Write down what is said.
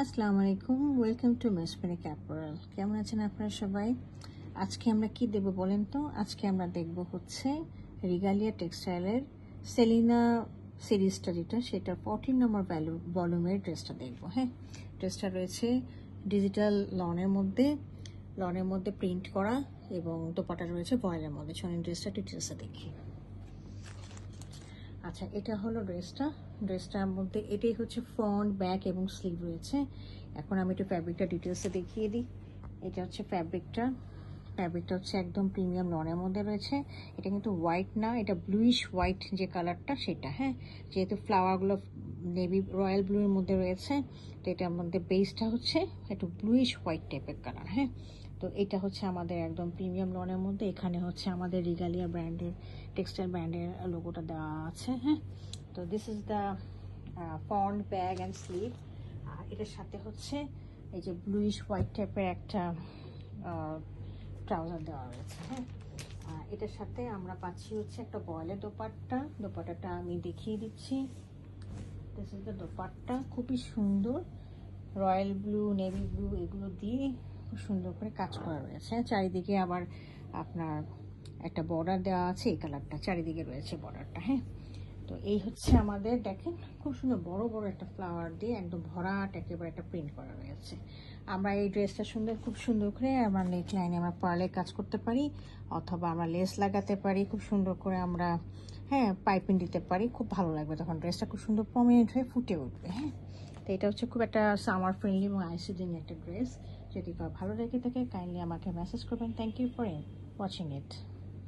আসসালামু আলাইকুম, welcome to মেসমেরিক apparel. কেমন আছেন আপনারা সবাই? আজকে আমরা কি দেব বলেন তো? আজকে আমরা দেখব হচ্ছে রিগালিয়া টেক্সটাইলের সেলিনা সিরিজটা যেটা, সেটার 14 নম্বর ভলিউমের ড্রেসটা দেখব। হ্যাঁ, ড্রেসটা রয়েছে ডিজিটাল লনের মধ্যে প্রিন্ট করা এবং দোপাটা রয়েছে ভয়েলের মধ্যে। চলুন ড্রেসটা ডিটেলসে দেখি। আচ্ছা, এটা হলো ড্রেসটার মধ্যে এটাই হচ্ছে ফ্রন্ট, ব্যাক এবং স্লিভ রয়েছে। এখন আমি একটু ফ্যাব্রিকটা ডিটেলসে দেখিয়ে দিই। এটা হচ্ছে ফ্যাব্রিকটা হচ্ছে একদম প্রিমিয়াম লনের মধ্যে রয়েছে। এটা কিন্তু হোয়াইট না, এটা ব্লুইশ হোয়াইট যে কালারটা সেটা। হ্যাঁ, যেহেতু ফ্লাওয়ারগুলো নেভি রয়্যাল ব্লুর মধ্যে রয়েছে, তো এটার মধ্যে বেসটা হচ্ছে একটু ব্লুইশ হোয়াইট টাইপের কালার। হ্যাঁ, তো এটা হচ্ছে আমাদের একদম প্রিমিয়াম লনের মধ্যে। এখানে হচ্ছে আমাদের রিগালিয়া ব্র্যান্ডের টেক্সটাইল ব্র্যান্ডের লোগোটা দেওয়া আছে। হ্যাঁ, তো this is the front, back and sleeve. আর এটার সাথে হচ্ছে এই যে ব্লুইশ হোয়াইট টাইপের একটা ট্রাউজার দেওয়া রয়েছে। হ্যাঁ, এটার সাথে আমরা পাচ্ছি হচ্ছে একটা বয়েলের দোপাট্টাটা আমি দেখিয়ে দিচ্ছি। দিস ইজ দ্য দোপাট্টা, খুবই সুন্দর রয়্যাল ব্লু, নেভি ব্লু এগুলো দিয়ে খুব সুন্দর করে কাজ করা রয়েছে। চারিদিকে আবার আপনার একটা বর্ডার দেওয়া আছে, এই কালারটা চারিদিকে রয়েছে বর্ডারটা। হ্যাঁ, তো এই হচ্ছে আমাদের, দেখেন খুব সুন্দর বড় বড় একটা ফ্লাওয়ার দিয়ে একদম ভরাট একেবারে একটা প্রিন্ট করা রয়েছে। আমরা এই ড্রেসটা খুব সুন্দর করে আমার নেক লাইনে আমরা পার্লে কাজ করতে পারি, অথবা আমরা লেস লাগাতে পারি খুব সুন্দর করে আমরা। হ্যাঁ, পাইপিং দিতে পারি, খুব ভালো লাগবে তখন ড্রেসটা খুব সুন্দর প্রমিনেন্ট হয়ে ফুটে উঠবে। হ্যাঁ, তো এটা হচ্ছে খুব একটা সামার ফ্রেন্ডলি এবং আইসিডিং একটা ড্রেস। যদি ভালো লেগে থাকে কাইন্ডলি আমাকে মেসেজ করবেন। Thank you for watching it.